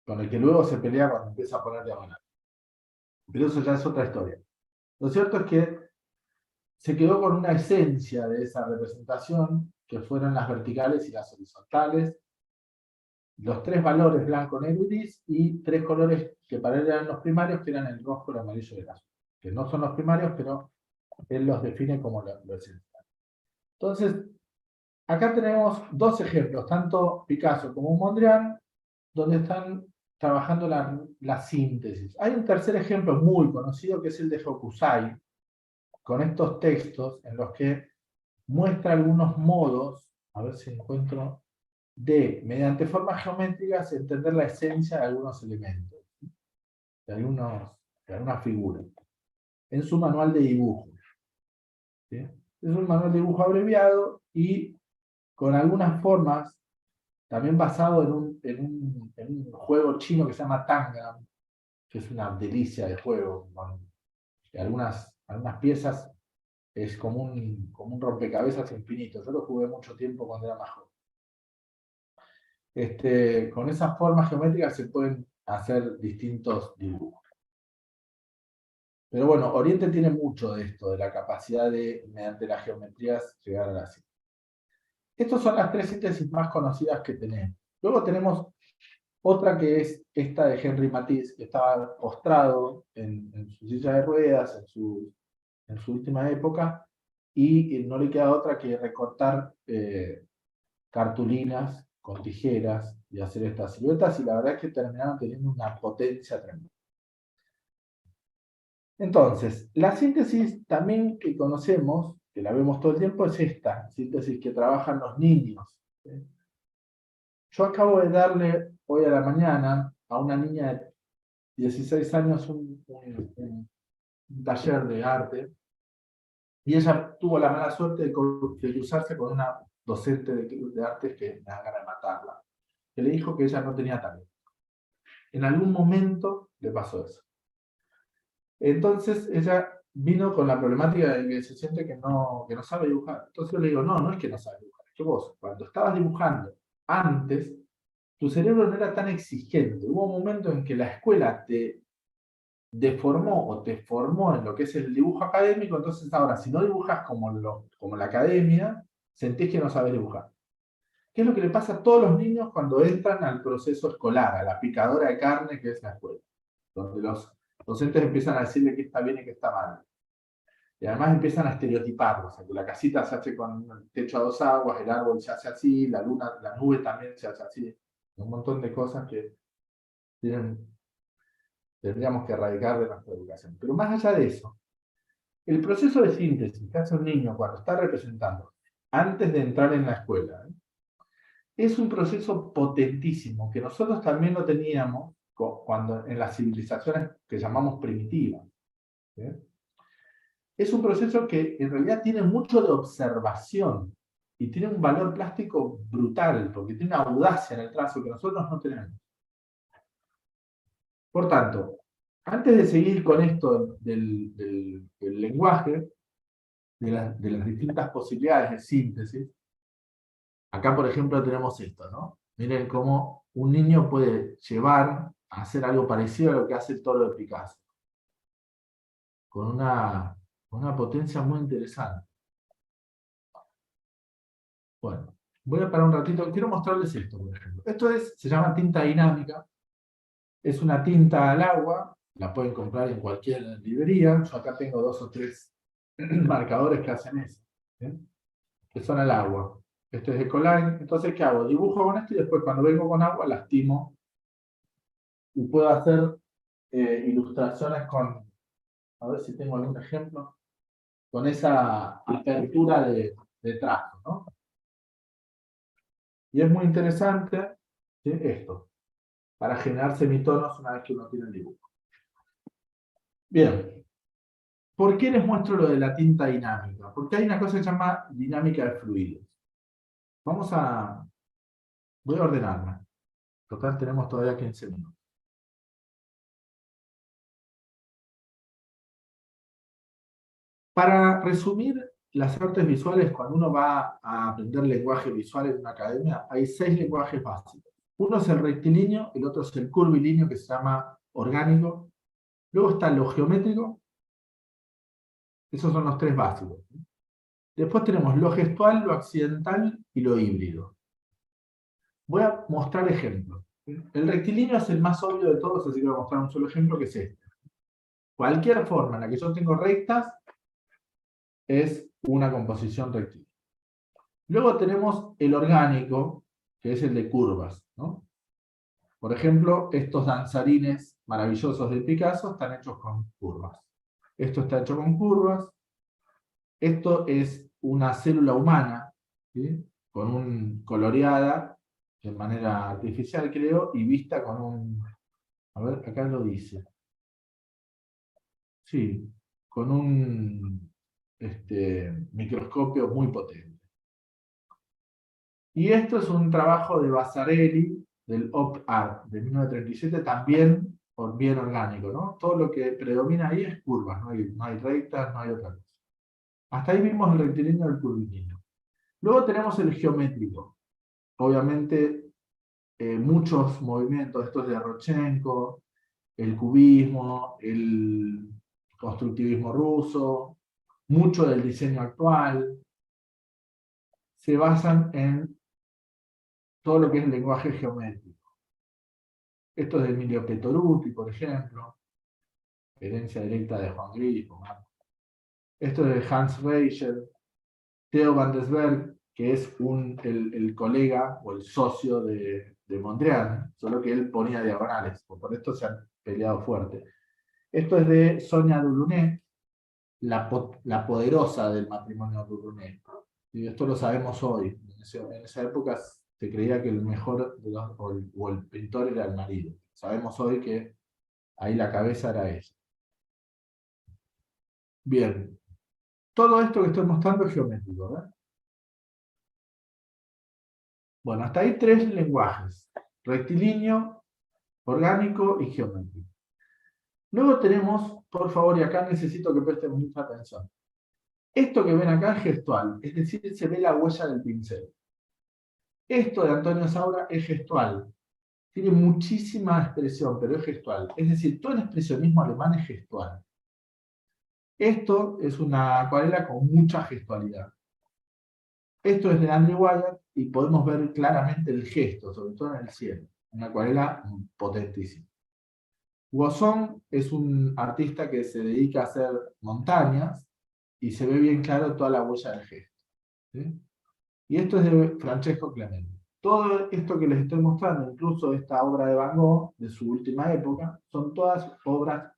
con el que luego se pelea cuando empieza a poner diagonal. Pero eso ya es otra historia. Lo cierto es que se quedó con una esencia de esa representación, que fueron las verticales y las horizontales, los tres valores blanco, negro y gris, y tres colores que para él eran los primarios, que eran el rojo, el amarillo y el azul, que no son los primarios, pero él los define como lo esencial. Entonces, acá tenemos dos ejemplos, tanto Picasso como Mondrian, donde están trabajando la síntesis. Hay un tercer ejemplo muy conocido, que es el de Hokusai, con estos textos en los que muestra algunos modos, a ver si encuentro, mediante formas geométricas, entender la esencia de algunos elementos, de algunas figuras, en su manual de dibujo. ¿Sí? Es un manual de dibujo abreviado y con algunas formas, también basado en un juego chino que se llama Tangram, que es una delicia de juego, con algunas piezas. Es como un rompecabezas infinito. Yo lo jugué mucho tiempo cuando era más joven. Con esas formas geométricas se pueden hacer distintos dibujos. Pero bueno, Oriente tiene mucho de esto, de la capacidad de, mediante las geometrías, llegar a la síntesis. Estas son las tres síntesis más conocidas que tenemos. Luego tenemos otra que es esta de Henri Matisse, que estaba postrado en su silla de ruedas, en su última época, y no le queda otra que recortar cartulinas con tijeras y hacer estas siluetas, y la verdad es que terminaron teniendo una potencia tremenda. Entonces, la síntesis también que conocemos, que la vemos todo el tiempo, es esta síntesis que trabajan los niños. Yo acabo de darle hoy a la mañana a una niña de 16 años un taller de arte, y ella tuvo la mala suerte de cruzarse con una docente de artes que me da ganas de matarla, que le dijo que ella no tenía talento. En algún momento le pasó eso. Entonces ella vino con la problemática de que se siente que no sabe dibujar. Entonces yo le digo, no es que no sabe dibujar, es que vos, cuando estabas dibujando antes, tu cerebro no era tan exigente. Hubo un momento en que la escuela te deformó o te formó en lo que es el dibujo académico, entonces ahora, si no dibujas como la academia, sentís que no sabes dibujar. ¿Qué es lo que le pasa a todos los niños cuando entran al proceso escolar, a la picadora de carne que es la escuela? Donde los docentes empiezan a decirle qué está bien y qué está mal. Y además empiezan a estereotiparlo, o sea, que la casita se hace con el techo a dos aguas, el árbol se hace así, la nube también se hace así. Un montón de cosas que tendríamos que erradicar de nuestra educación. Pero más allá de eso, el proceso de síntesis que hace un niño cuando está representando, antes de entrar en la escuela, es un proceso potentísimo, que nosotros también lo teníamos cuando en las civilizaciones que llamamos primitivas. ¿Sí? Es un proceso que en realidad tiene mucho de observación y tiene un valor plástico brutal, porque tiene una audacia en el trazo que nosotros no tenemos. Por tanto, antes de seguir con esto del lenguaje, de las distintas posibilidades de síntesis, acá por ejemplo tenemos esto, ¿no? Miren cómo un niño puede llevar a hacer algo parecido a lo que hace el toro de Picasso, con una potencia muy interesante. Bueno, voy a parar un ratito, quiero mostrarles esto, por ejemplo. Esto se llama tinta dinámica, es una tinta al agua, la pueden comprar en cualquier librería. Yo acá tengo 2 o 3 marcadores que hacen eso, ¿sí? Que son al agua. Este es de Coline. Entonces, ¿qué hago? Dibujo con esto y después cuando vengo con agua lastimo y puedo hacer ilustraciones con, a ver si tengo algún ejemplo, con esa apertura de trazo, ¿no? Y es muy interesante, ¿sí? Esto, para generar semitonos una vez que uno tiene el dibujo. Bien. ¿Por qué les muestro lo de la tinta dinámica? Porque hay una cosa que se llama dinámica de fluidos. Voy a ordenarla. Total, tenemos todavía 15 minutos. Para resumir, las artes visuales, cuando uno va a aprender lenguaje visual en una academia, hay 6 lenguajes básicos. Uno es el rectilíneo, el otro es el curvilíneo, que se llama orgánico. Luego está lo geométrico. Esos son los 3 básicos. Después tenemos lo gestual, lo accidental y lo híbrido. Voy a mostrar ejemplos. El rectilíneo es el más obvio de todos, así que voy a mostrar un solo ejemplo, que es este. Cualquier forma en la que yo tengo rectas es una composición rectilínea. Luego tenemos el orgánico, que es el de curvas, ¿no? Por ejemplo, estos danzarines maravillosos de Picasso están hechos con curvas. Esto está hecho con curvas. Esto es una célula humana, ¿sí? Coloreada de manera artificial, creo, y vista con un... A ver, acá lo dice. Sí, con un microscopio muy potente. Y esto es un trabajo de Vasarely, del Op Art, de 1937, también bien orgánico, ¿no? Todo lo que predomina ahí es curvas, no hay rectas, no hay otra cosa. Hasta ahí vimos el rectilíneo y el curvilíneo. Luego tenemos el geométrico. Obviamente, muchos movimientos, estos de Rodchenko, el cubismo, el constructivismo ruso, mucho del diseño actual, se basan en todo lo que es el lenguaje geométrico. Esto es de Emilio Petoruti, por ejemplo, herencia directa de Juan Grifo. Esto es de Hans Reichel, Theo van der Berg, que es el colega o el socio de Mondrian, solo que él ponía diagonales, por esto se han peleado fuerte. Esto es de Sonia Delaunay, la poderosa del matrimonio Delaunay. Y esto lo sabemos hoy. En esa época se creía que el mejor o el pintor era el marido. Sabemos hoy que ahí la cabeza era ella. Bien. Todo esto que estoy mostrando es geométrico, ¿verdad? Bueno, hasta ahí 3 lenguajes: rectilíneo, orgánico y geométrico. Luego tenemos, por favor, y acá necesito que presten mucha atención. Esto que ven acá es gestual, es decir, se ve la huella del pincel. Esto de Antonio Saura es gestual. Tiene muchísima expresión, pero es gestual. Es decir, todo el expresionismo alemán es gestual. Esto es una acuarela con mucha gestualidad. Esto es de Andrew Wyatt y podemos ver claramente el gesto, sobre todo en el cielo. Una acuarela potentísima. Guasson es un artista que se dedica a hacer montañas y se ve bien claro toda la huella del gesto, ¿sí? Y esto es de Francesco Clemente. Todo esto que les estoy mostrando, incluso esta obra de Van Gogh, de su última época, son todas obras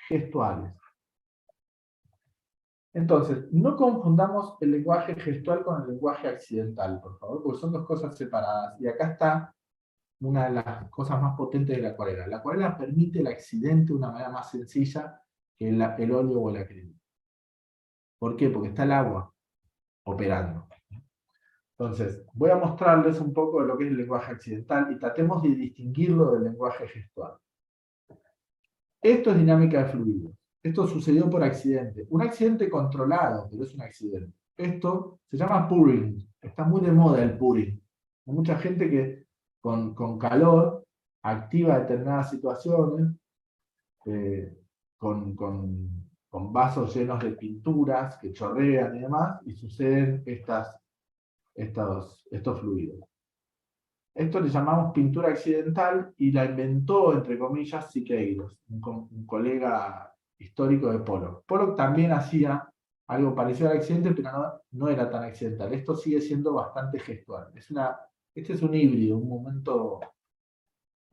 gestuales. Entonces, no confundamos el lenguaje gestual con el lenguaje accidental, por favor, porque son 2 cosas separadas. Y acá está una de las cosas más potentes de la acuarela. La acuarela permite el accidente de una manera más sencilla que el óleo o el acrílico. ¿Por qué? Porque está el agua operando. Entonces, voy a mostrarles un poco de lo que es el lenguaje accidental y tratemos de distinguirlo del lenguaje gestual. Esto es dinámica de fluidos. Esto sucedió por accidente. Un accidente controlado, pero es un accidente. Esto se llama pouring. Está muy de moda el pouring. Hay mucha gente que con calor activa determinadas situaciones, con vasos llenos de pinturas que chorrean y demás, y suceden estos fluidos. Esto le llamamos pintura accidental y la inventó, entre comillas, Siqueiros, un colega histórico de Pollock. Pollock también hacía algo parecido al accidente, pero no era tan accidental. Esto sigue siendo bastante gestual. Este es un híbrido, un momento...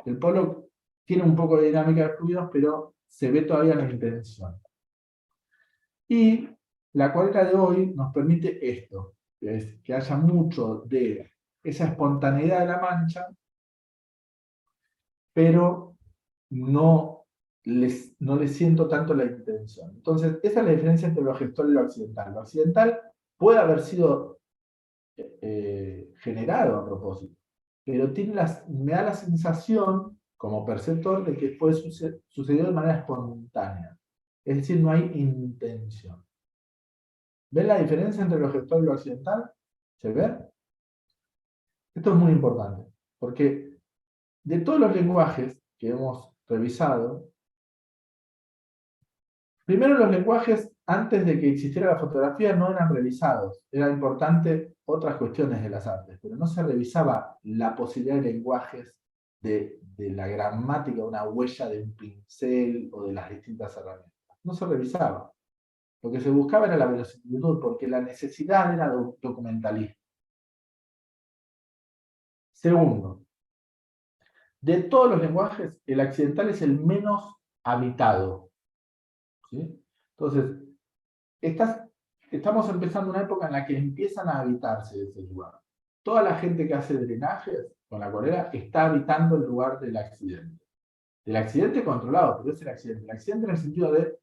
El Pollock tiene un poco de dinámica de fluidos, pero se ve todavía la intención. Y la acuarela de hoy nos permite esto, que es que haya mucho de esa espontaneidad de la mancha, pero no le siento tanto la intención. Entonces, esa es la diferencia entre lo gestual y lo accidental. Lo accidental puede haber sido generado a propósito, pero me da la sensación, como perceptor, de que sucedió de manera espontánea. Es decir, no hay intención. ¿Ven la diferencia entre lo gestual y lo accidental? ¿Se ve? Esto es muy importante, porque de todos los lenguajes que hemos revisado, primero los lenguajes antes de que existiera la fotografía no eran revisados, eran importantes otras cuestiones de las artes, pero no se revisaba la posibilidad de lenguajes de la gramática, una huella de un pincel o de las distintas herramientas. No se revisaba. Lo que se buscaba era la verosimilitud, porque la necesidad era documentalismo. Segundo, de todos los lenguajes, el accidental es el menos habitado. ¿Sí? Entonces, estamos empezando una época en la que empiezan a habitarse ese lugar. Toda la gente que hace drenajes con la acuarela está habitando el lugar del accidente. Del accidente controlado, pero es el accidente. El accidente en el sentido de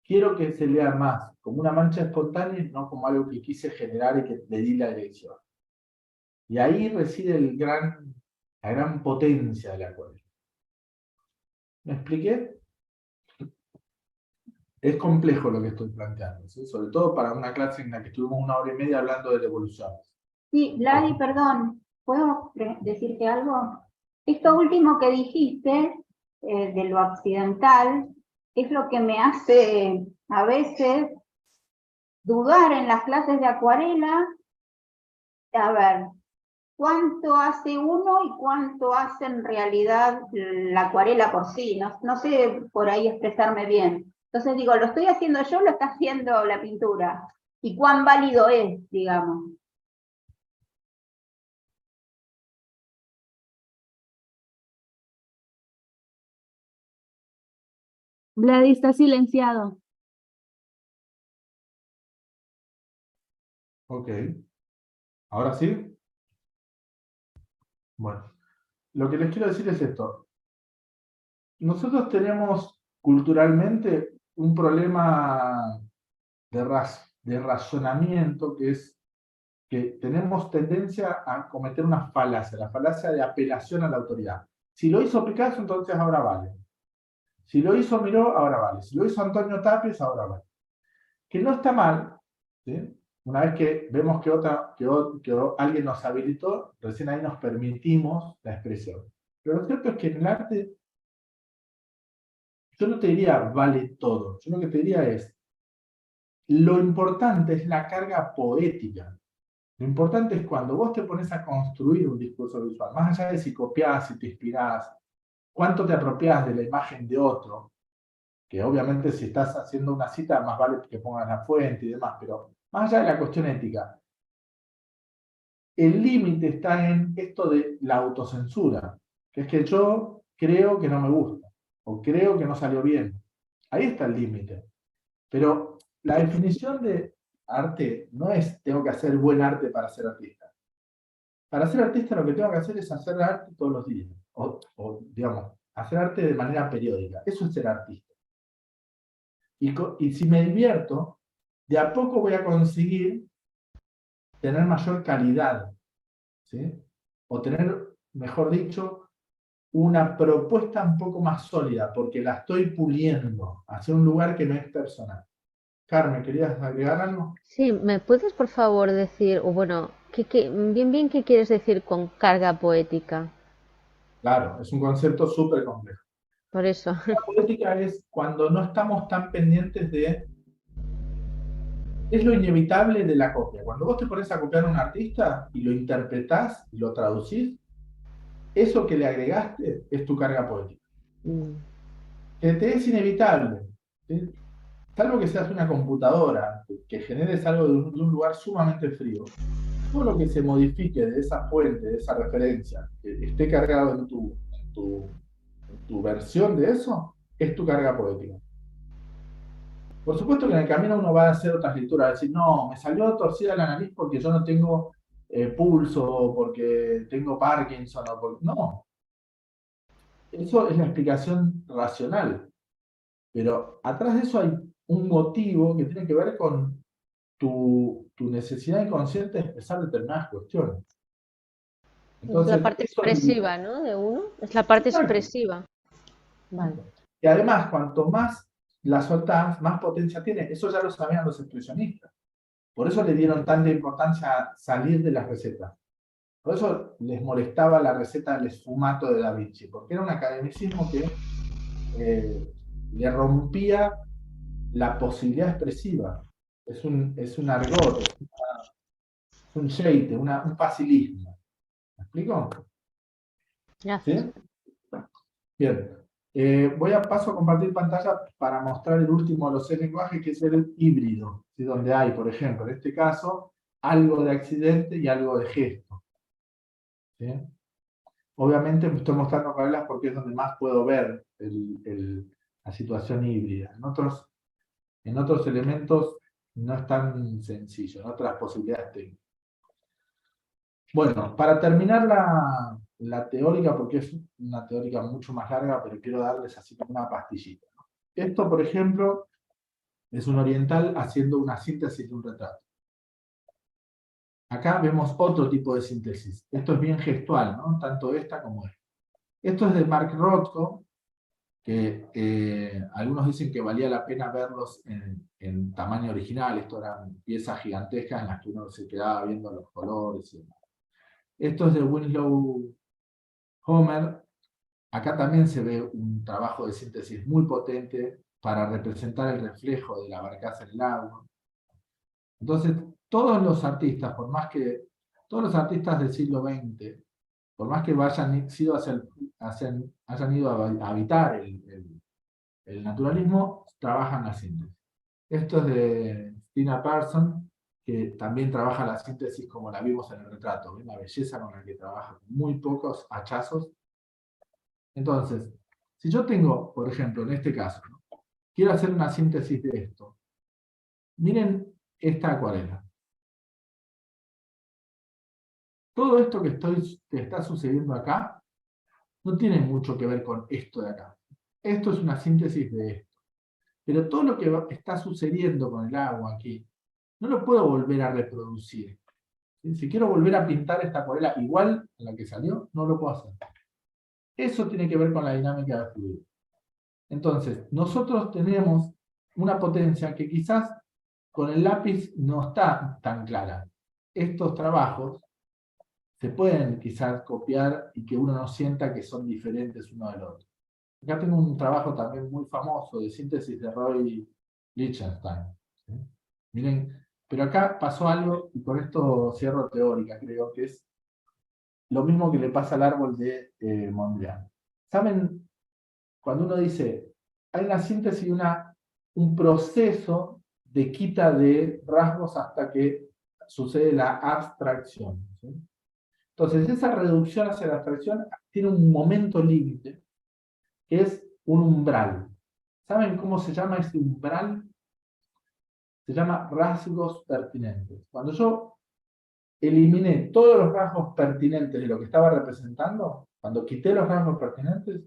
quiero que se lea más como una mancha espontánea y no como algo que quise generar y que le di la dirección. Y ahí reside la gran potencia de la acuarela. ¿Me expliqué? Es complejo lo que estoy planteando, ¿sí? Sobre todo para una clase en la que estuvimos 1 hora y media hablando de evoluciones. Sí, Lali, perdón, ¿puedo decirte algo? Esto último que dijiste, de lo accidental, es lo que me hace a veces dudar en las clases de acuarela, a ver, cuánto hace uno y cuánto hace en realidad la acuarela por sí, no sé por ahí expresarme bien. Entonces digo, lo estoy haciendo yo, lo está haciendo la pintura, y cuán válido es, digamos. Vladi está silenciado. Ok. ¿Ahora sí? Bueno, lo que les quiero decir es esto. Nosotros tenemos culturalmente un problema de razonamiento que es que tenemos tendencia a cometer una falacia, la falacia de apelación a la autoridad. Si lo hizo Picasso, entonces ahora vale. Si lo hizo Miró, ahora vale. Si lo hizo Antonio Tapies, ahora vale. Que no está mal, ¿sí? Una vez que vemos que alguien nos habilitó, recién ahí nos permitimos la expresión. Pero lo cierto es que en el arte, yo no te diría vale todo. Yo lo que te diría es, lo importante es la carga poética. Lo importante es cuando vos te pones a construir un discurso visual, más allá de si copiás, si te inspirás, cuánto te apropiás de la imagen de otro, que obviamente si estás haciendo una cita, más vale que pongas la fuente y demás, pero más allá de la cuestión ética, el límite está en esto de la autocensura, que es que yo creo que no me gusta, o creo que no salió bien. Ahí está el límite. Pero la definición de arte no es tengo que hacer buen arte para ser artista. Para ser artista lo que tengo que hacer es hacer arte todos los días, o digamos, hacer arte de manera periódica. Eso es ser artista. Y si me divierto, de a poco voy a conseguir tener mayor calidad, ¿sí? O tener, mejor dicho, una propuesta un poco más sólida, porque la estoy puliendo hacia un lugar que no es personal. Carmen, ¿querías agregar algo? Sí, ¿me puedes por favor decir, o bueno, bien qué quieres decir con carga poética? Claro, es un concepto súper complejo. Por eso. La poética es cuando no estamos tan pendientes de... Es lo inevitable de la copia. Cuando vos te pones a copiar a un artista y lo interpretás y lo traducís, eso que le agregaste es tu carga poética. Que te es inevitable. ¿Sí? Salvo que seas una computadora, que generes algo de un lugar sumamente frío. Todo lo que se modifique de esa fuente, de esa referencia, que esté cargado en tu versión de eso, es tu carga poética. Por supuesto que en el camino uno va a hacer otras lecturas, va a decir, no, me salió torcida la nariz porque yo no tengo pulso, o porque tengo Parkinson, o porque... No. Eso es la explicación racional. Pero atrás de eso hay un motivo que tiene que ver con tu necesidad inconsciente de expresar determinadas cuestiones. Entonces, es la parte expresiva, ¿no? De uno. Es la parte expresiva. Vale. Y además, cuanto más la soltás, más potencia tiene. Eso ya lo sabían los expresionistas. Por eso le dieron tanta importancia a salir de las recetas. Por eso les molestaba la receta del esfumato de Da Vinci, porque era un academicismo que le rompía la posibilidad expresiva. Es un argot, es un sheite, un facilismo. ¿Me explico? Gracias. ¿Sí? Bien. Paso a compartir pantalla para mostrar el último de los 6 lenguajes, que es el híbrido, ¿sí? Donde hay, por ejemplo, en este caso, algo de accidente y algo de gesto. ¿Sí? Obviamente me estoy mostrando reglas porque es donde más puedo ver la situación híbrida. En otros elementos no es tan sencillo, en otras posibilidades técnicas. Bueno, para terminar la teórica, porque es una teórica mucho más larga, pero quiero darles así como una pastillita. Esto, por ejemplo, es un oriental haciendo una síntesis de un retrato. Acá vemos otro tipo de síntesis. Esto es bien gestual, ¿no? Tanto esta como esta. Esto es de Mark Rothko, que algunos dicen que valía la pena verlos en tamaño original. Esto eran piezas gigantescas en las que uno se quedaba viendo los colores y demás. Esto es de Winslow Homer. Acá también se ve un trabajo de síntesis muy potente para representar el reflejo de la barcaza en el agua. Entonces, todos los artistas del siglo XX, por más que hayan ido a habitar el naturalismo, trabajan la síntesis. Esto es de Stina Persson, que también trabaja la síntesis como la vimos en el retrato. ¿Ven la belleza con la que trabaja? Muy pocos hachazos. Entonces, si yo tengo, por ejemplo, en este caso, ¿no? Quiero hacer una síntesis de esto. Miren esta acuarela. Todo esto que está sucediendo acá no tiene mucho que ver con esto de acá. Esto es una síntesis de esto. Pero todo lo que está sucediendo con el agua aquí, no lo puedo volver a reproducir. ¿Sí? Si quiero volver a pintar esta acuarela igual a la que salió, no lo puedo hacer. Eso tiene que ver con la dinámica del fluido. Entonces, nosotros tenemos una potencia que quizás con el lápiz no está tan clara. Estos trabajos se pueden quizás copiar y que uno no sienta que son diferentes uno del otro. Acá tengo un trabajo también muy famoso de síntesis de Roy Lichtenstein. ¿Sí? Miren, pero acá pasó algo, y con esto cierro teórica, creo que es lo mismo que le pasa al árbol de Mondrian. ¿Saben? Cuando uno dice, hay una síntesis y un proceso de quita de rasgos hasta que sucede la abstracción. ¿Sí? Entonces, esa reducción hacia la abstracción tiene un momento límite, que es un umbral. ¿Saben cómo se llama ese umbral? Se llama rasgos pertinentes. Cuando yo eliminé todos los rasgos pertinentes de lo que estaba representando, cuando quité los rasgos pertinentes,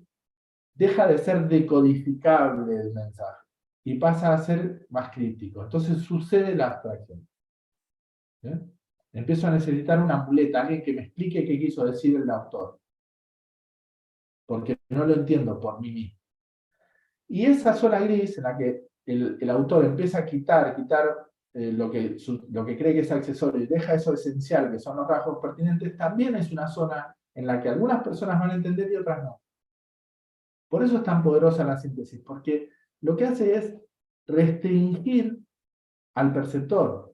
deja de ser decodificable el mensaje y pasa a ser más críptico. Entonces sucede la abstracción. ¿Sí? Empiezo a necesitar una muleta, alguien que me explique qué quiso decir el autor, porque no lo entiendo por mí mismo. Y esa zona gris en la que el autor empieza a quitar lo que cree que es accesorio y deja eso esencial, que son los rasgos pertinentes, también es una zona en la que algunas personas van a entender y otras no. Por eso es tan poderosa la síntesis, porque lo que hace es restringir al perceptor,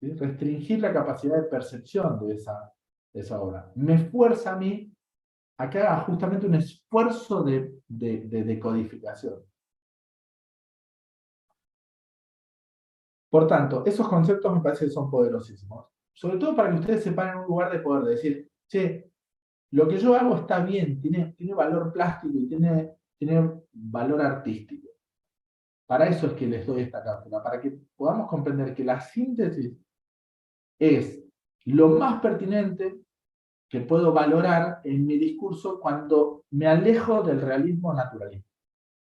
¿sí? Restringir la capacidad de percepción de esa obra. Me fuerza a mí a que haga justamente un esfuerzo de decodificación. Por tanto, esos conceptos me parece que son poderosísimos. Sobre todo para que ustedes se paren en un lugar de poder, de decir, che, lo que yo hago está bien, tiene valor plástico y tiene valor artístico. Para eso es que les doy esta cátedra, para que podamos comprender que la síntesis es lo más pertinente que puedo valorar en mi discurso cuando me alejo del realismo naturalista.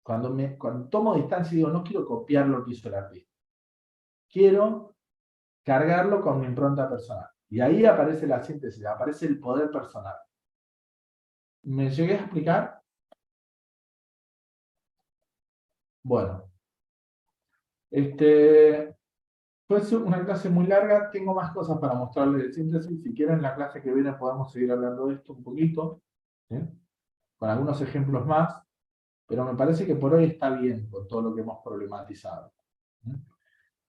Cuando tomo distancia y digo, no quiero copiar lo que hizo el artista. Quiero cargarlo con mi impronta personal. Y ahí aparece la síntesis, aparece el poder personal. ¿Me llegué a explicar? Bueno. Puede ser una clase muy larga, tengo más cosas para mostrarles de síntesis. Si quieren, en la clase que viene podemos seguir hablando de esto un poquito, ¿sí? Con algunos ejemplos más, pero me parece que por hoy está bien con todo lo que hemos problematizado. ¿Sí?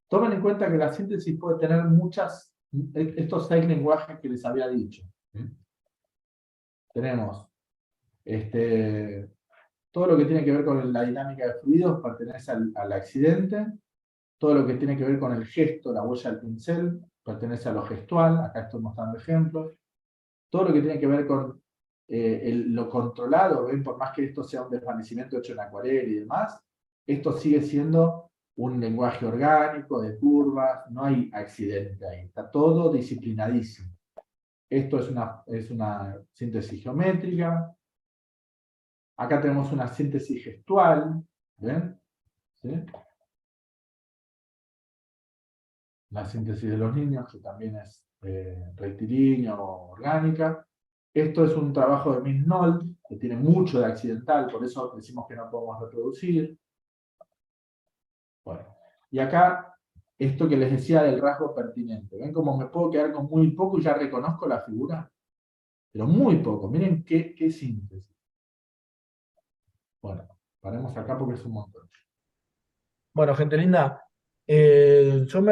Tomen en cuenta que la síntesis puede tener estos 6 lenguajes que les había dicho. ¿Sí? Tenemos todo lo que tiene que ver con la dinámica de fluidos pertenece al accidente. Todo lo que tiene que ver con el gesto, la huella del pincel, pertenece a lo gestual. Acá estoy mostrando ejemplos. Todo lo que tiene que ver con lo controlado, ven, por más que esto sea un desvanecimiento hecho en acuarela y demás, esto sigue siendo un lenguaje orgánico, de curvas, no hay accidente ahí, está todo disciplinadísimo. Esto es una síntesis geométrica. Acá tenemos una síntesis gestual, ¿ven? ¿Sí? La síntesis de los niños, que también es rectilínea o orgánica. Esto es un trabajo de Miss Noll, que tiene mucho de accidental, por eso decimos que no podemos reproducir. Bueno, y acá, esto que les decía del rasgo pertinente. ¿Ven cómo me puedo quedar con muy poco y ya reconozco la figura? Pero muy poco, miren qué síntesis. Bueno, paremos acá porque es un montón. Bueno, gente linda, yo me